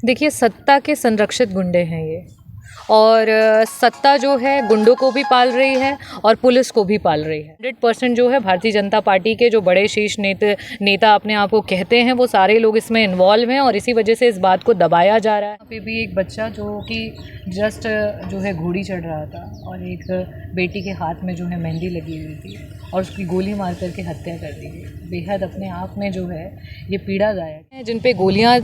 देखिए, सत्ता के संरक्षित गुंडे हैं ये। और सत्ता जो है गुंडों को भी पाल रही है और पुलिस को भी पाल रही है। 100% जो है भारतीय जनता पार्टी के जो बड़े शीर्ष नेता अपने आप को कहते हैं, वो सारे लोग इसमें इन्वॉल्व हैं और इसी वजह से इस बात को दबाया जा रहा है। यहाँ पे भी एक बच्चा जो कि जस्ट जो है घोड़ी चढ़ रहा था और एक बेटी के हाथ में जो है मेहंदी लगी हुई थी और उसकी गोली मार करके हत्या कर दी गई। बेहद अपने आप में जो है ये पीड़ादायक है। जिन पे गोलियां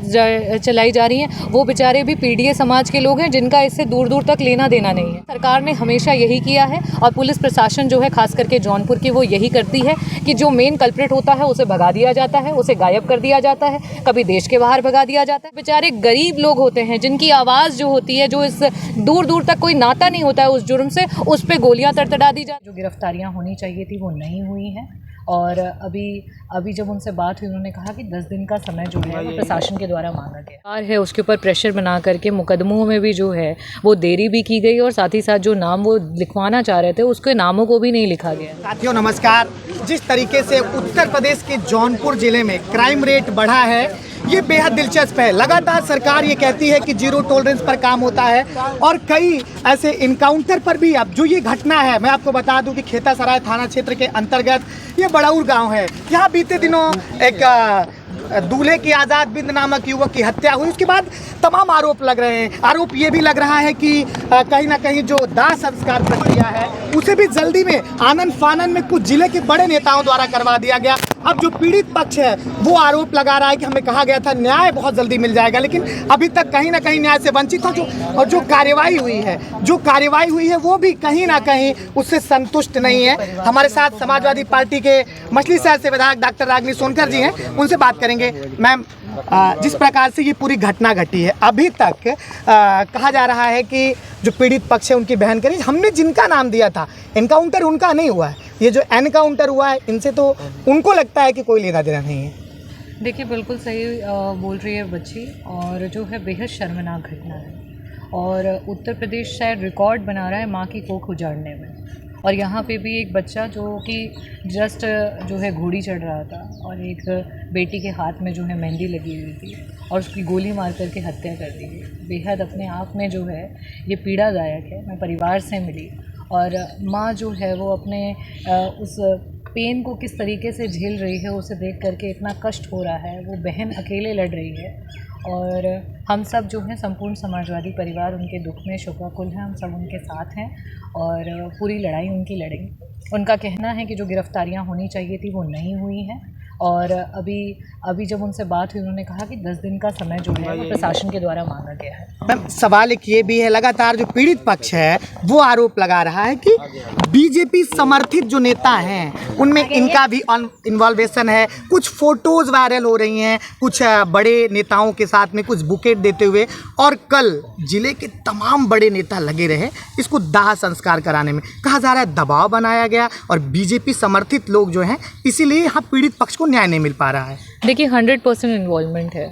चलाई जा रही हैं वो बेचारे भी पीड़ित समाज के लोग हैं जिनका इससे दूर दूर तक लेना देना नहीं है। सरकार ने हमेशा यही किया है और पुलिस प्रशासन जो है खास करके जौनपुर की वो यही करती है कि जो मेन कल्प्रिट होता है उसे भगा दिया जाता है, उसे गायब कर दिया जाता है, कभी देश के बाहर भगा दिया जाता है। बेचारे गरीब लोग होते हैं जिनकी आवाज़ जो होती है, जो इस दूर दूर तक कोई नाता नहीं होता है उस जुर्म से, उस पर गोलियां तड़तड़ा दी जाती। जो गिरफ्तारियां होनी चाहिए थी वो नहीं हुई हैं और अभी जब उनसे बात हुई उन्होंने कहा कि 10 दिन का समय जो है वो प्रशासन के द्वारा मांगा गया है उसके ऊपर प्रेशर बना करके मुकदमों में भी जो है वो देरी भी की गई और साथ ही साथ जो नाम वो लिखवाना चाह रहे थे उसके नामों को भी नहीं लिखा गया। साथियों नमस्कार। जिस तरीके से उत्तर प्रदेश के जौनपुर जिले में क्राइम रेट बढ़ा है ये बेहद दिलचस्प है। लगातार सरकार ये कहती है कि जीरो टॉलरेंस पर काम होता है और कई ऐसे इनकाउंटर पर भी अब जो ये घटना है, मैं आपको बता दूं कि खेतासराय थाना क्षेत्र के अंतर्गत ये बड़ाउर गांव है। यहाँ बीते दिनों एक दूल्हे की आज़ाद बिंद नामक युवक की हत्या हुई। उसके बाद तमाम आरोप लग रहे हैं। आरोप ये भी लग रहा है कि कहीं ना कहीं जो दाह संस्कार प्रक्रिया है उसे भी जल्दी में आनन फानन में कुछ जिले के बड़े नेताओं द्वारा करवा दिया गया। अब जो पीड़ित पक्ष है वो आरोप लगा रहा है कि हमें कहा गया था न्याय बहुत जल्दी मिल जाएगा, लेकिन अभी तक कहीं ना कहीं न्याय से वंचित हो। और जो कार्यवाही हुई है वो भी कहीं ना कहीं उससे संतुष्ट नहीं है। हमारे साथ समाजवादी पार्टी के मछली शहर से विधायक डॉक्टर रागिनी सोनकर जी हैं, उनसे बात करेंगे। मैम, जिस प्रकार से ये पूरी घटना घटी है अभी तक कहा जा रहा है कि जो पीड़ित पक्ष है उनकी बहन करी, हमने जिनका नाम दिया था एनकाउंटर उनका नहीं हुआ है, ये जो एनकाउंटर हुआ है इनसे तो उनको लगता है कि कोई लेना देना नहीं है। देखिए, बिल्कुल सही बोल रही है बच्ची और जो है बेहद शर्मनाक घटना है और उत्तर प्रदेश शायद रिकॉर्ड बना रहा है माँ की कोख उजाड़ने में। और यहाँ पे भी एक बच्चा जो कि जस्ट जो है घोड़ी चढ़ रहा था और एक बेटी के हाथ में जो है मेहंदी लगी हुई थी और उसकी गोली मार करके हत्या कर दी गई। बेहद अपने आप में जो है ये पीड़ादायक है। मैं परिवार से मिली और माँ जो है वो अपने उस पेन को किस तरीके से झेल रही है उसे देख करके इतना कष्ट हो रहा है। वो बहन अकेले लड़ रही है और हम सब जो हैं संपूर्ण समाजवादी परिवार उनके दुख में शोकाकुल हैं। हम सब उनके साथ हैं और पूरी लड़ाई उनकी लड़ेंगे। उनका कहना है कि जो गिरफ्तारियां होनी चाहिए थी वो नहीं हुई हैं और अभी जब उनसे बात हुई उन्होंने कहा कि 10 दिन का समय जो है वो प्रशासन के द्वारा मांगा गया है। मैम, सवाल एक ये भी है, लगातार जो पीड़ित पक्ष है वो आरोप लगा रहा है कि बीजेपी समर्थित जो नेता हैं उनमें इनका भी इन्वॉल्वेशन है। कुछ फोटोज वायरल हो रही हैं कुछ बड़े नेताओं के साथ में कुछ बुकेट देते हुए, और कल जिले के तमाम बड़े नेता लगे रहे इसको दाह संस्कार कराने में। कहा जा रहा है दबाव बनाया गया और बीजेपी समर्थित लोग जो हैं इसीलिए यहाँ पीड़ित पक्ष को न्याय नहीं मिल पा रहा है। देखिए, 100% इन्वॉल्वमेंट है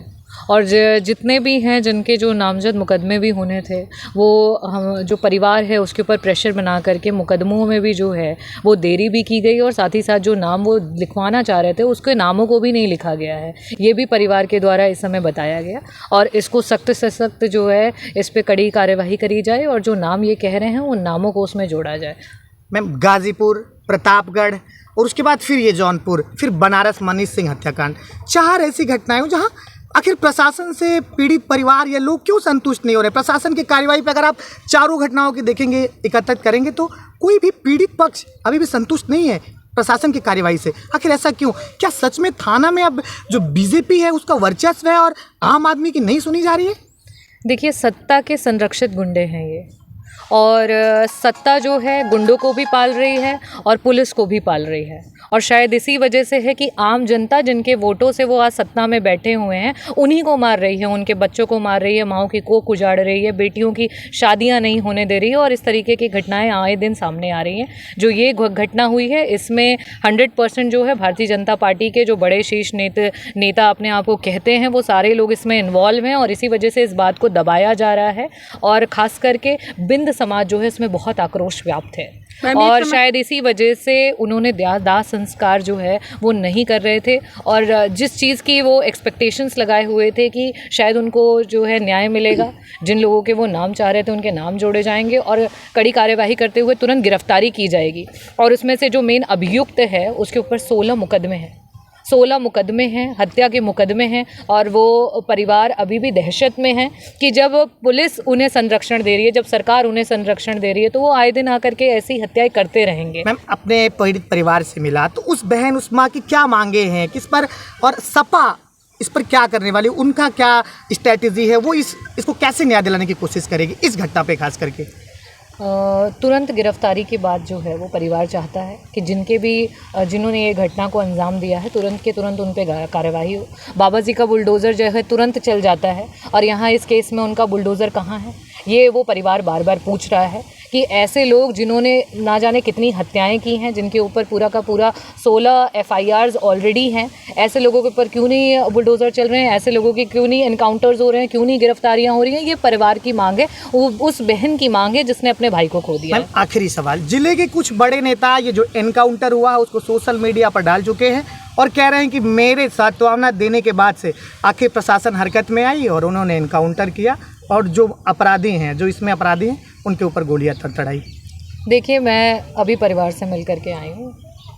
और जितने भी हैं जिनके जो नामजद मुकदमे भी होने थे वो हम जो परिवार है उसके ऊपर प्रेशर बना करके मुकदमों में भी जो है वो देरी भी की गई और साथ ही साथ जो नाम वो लिखवाना चाह रहे थे उसके नामों को भी नहीं लिखा गया है। ये भी परिवार के द्वारा इस समय बताया गया और इसको सख्त से सख्त जो है इस पर कड़ी कार्यवाही करी जाए और जो नाम ये कह रहे हैं उन नामों को उसमें जोड़ा जाए। मैम, गाजीपुर, प्रतापगढ़ और उसके बाद फिर ये जौनपुर, फिर बनारस मनीष सिंह हत्याकांड, 4 ऐसी घटनाएं जहां आखिर प्रशासन से पीड़ित परिवार या लोग क्यों संतुष्ट नहीं हो रहे। प्रशासन की कार्रवाई पर अगर आप चारों घटनाओं की देखेंगे, एकत्रित करेंगे तो कोई भी पीड़ित पक्ष अभी भी संतुष्ट नहीं है प्रशासन की कार्रवाई से। आखिर ऐसा क्यों? क्या सच में थाना में अब जो बीजेपी है उसका वर्चस्व है और आम आदमी की नहीं सुनी जा रही है? देखिए, सत्ता के संरक्षित गुंडे हैं ये और सत्ता जो है गुंडों को भी पाल रही है और पुलिस को भी पाल रही है और शायद इसी वजह से है कि आम जनता जिनके वोटों से वो आज सत्ता में बैठे हुए हैं उन्हीं को मार रही है, उनके बच्चों को मार रही है, माँओं की कोख उजाड़ रही है, बेटियों की शादियां नहीं होने दे रही है और इस तरीके की घटनाएं आए दिन सामने आ रही हैं। जो ये घटना हुई है इसमें 100% जो है भारतीय जनता पार्टी के जो बड़े शीर्ष नेता अपने आप को कहते हैं वो सारे लोग इसमें इन्वॉल्व हैं और इसी वजह से इस बात को दबाया जा रहा है और ख़ास करके बिंद हिंद समाज जो है इसमें बहुत आक्रोश व्याप्त है और शायद इसी वजह से उन्होंने दाह संस्कार जो है वो नहीं कर रहे थे। और जिस चीज़ की वो एक्सपेक्टेशंस लगाए हुए थे कि शायद उनको जो है न्याय मिलेगा, जिन लोगों के वो नाम चाह रहे थे उनके नाम जोड़े जाएंगे और कड़ी कार्यवाही करते हुए तुरंत गिरफ्तारी की जाएगी। और उसमें से जो मेन अभियुक्त है उसके ऊपर 16 मुकदमे हैं, 16 मुकदमे हैं, हत्या के मुकदमे हैं। और वो परिवार अभी भी दहशत में है कि जब पुलिस उन्हें संरक्षण दे रही है, जब सरकार उन्हें संरक्षण दे रही है, तो वो आए दिन आकर के ऐसी हत्याएं करते रहेंगे। मैम, अपने पीड़ित परिवार से मिला तो उस बहन, उस माँ की क्या मांगे हैं, किस पर, और सपा इस पर क्या करने वाली, उनका क्या स्ट्रैटेजी है, वो इसको कैसे न्याय दिलाने की कोशिश करेगी इस घटना पे खास करके? तुरंत गिरफ्तारी के बाद जो है वो परिवार चाहता है कि जिन्होंने ये घटना को अंजाम दिया है तुरंत के तुरंत उन पे कार्रवाई हो। बाबा जी का बुलडोज़र जो है तुरंत चल जाता है और यहाँ इस केस में उनका बुलडोज़र कहाँ है, ये वो परिवार बार बार पूछ रहा है कि ऐसे लोग जिन्होंने ना जाने कितनी हत्याएं की हैं, जिनके ऊपर पूरा का पूरा 16 FIRs ऑलरेडी हैं, ऐसे लोगों के ऊपर क्यों नहीं बुलडोज़र चल रहे हैं, ऐसे लोगों की क्यों नहीं एनकाउंटर्स हो रहे हैं, क्यों नहीं गिरफ्तारियां हो रही हैं। ये परिवार की मांग है, उस बहन की मांग है जिसने अपने भाई को खो दिया है। आखिरी सवाल, जिले के कुछ बड़े नेता ये जो एनकाउंटर हुआ उसको सोशल मीडिया पर डाल चुके हैं और कह रहे हैं कि मेरे सांत्वना देने के बाद से आखिर प्रशासन हरकत में आई और उन्होंने एनकाउंटर किया और जो अपराधी हैं, जो इसमें अपराधी हैं, उनके ऊपर गोलियां तड़तड़ाई। देखिए, मैं अभी परिवार से मिल करके आई हूँ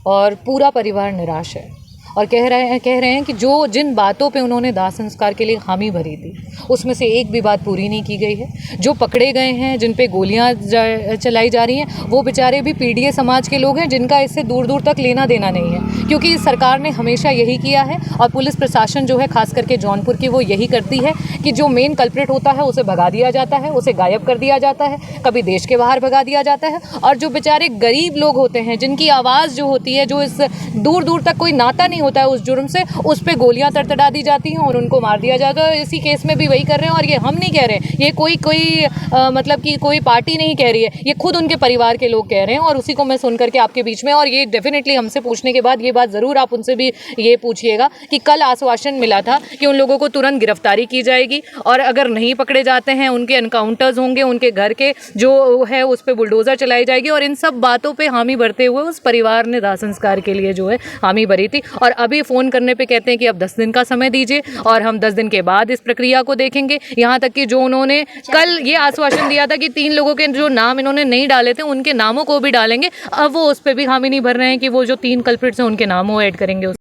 और पूरा परिवार निराश है और कह रहे हैं कि जिन बातों पे उन्होंने दाह संस्कार के लिए हामी भरी थी उसमें से एक भी बात पूरी नहीं की गई है। जो पकड़े गए हैं, जिन पे गोलियां चलाई जा रही हैं, वो बेचारे भी पीड़ित समाज के लोग हैं जिनका इससे दूर दूर तक लेना देना नहीं है, क्योंकि सरकार ने हमेशा यही किया है और पुलिस प्रशासन जो है खास करके जौनपुर की वो यही करती है कि जो मेन कल्प्रिट होता है उसे भगा दिया जाता है, उसे गायब कर दिया जाता है, कभी देश के बाहर भगा दिया जाता है। और जो बेचारे गरीब लोग होते हैं, जिनकी आवाज़ जो होती है, जो इस दूर दूर तक कोई नाता नहीं होता है उस जुर्म से, उस पे गोलियां तड़तड़ा दी जाती हैं और उनको मार दिया जाता है। इसी केस में भी वही कर रहे हैं और ये हम नहीं कह रहे हैं, ये कोई मतलब कि कोई पार्टी नहीं कह रही है, ये खुद उनके परिवार के लोग कह रहे हैं। और उसी को मैं सुन करके आपके बीच में, और ये डेफिनेटली हमसे पूछने के बाद ये बात ज़रूर आप उनसे भी ये पूछिएगा कि कल आश्वासन मिला था कि उन लोगों को तुरंत गिरफ्तारी की जाएगी और अगर नहीं पकड़े जाते हैं उनके एनकाउंटर्स होंगे, उनके घर के जो है उस पर बुलडोज़र चलाई जाएगी। और इन सब बातों पर हामी भरते हुए उस परिवार ने दाह संस्कार के लिए जो है हामी भरी थी और अभी फ़ोन करने पे कहते हैं कि अब 10 दिन का समय दीजिए और हम 10 दिन के बाद इस प्रक्रिया को देखेंगे। यहाँ तक कि जो उन्होंने कल ये आश्वासन दिया था कि 3 लोगों के जो नाम इन्होंने नहीं डाले थे उनके नामों को भी डालेंगे, अब वो उस पर भी हामी नहीं भर रहे हैं कि वो जो 3 कल्प्रिट्स हैं उनके नाम वो ऐड करेंगे।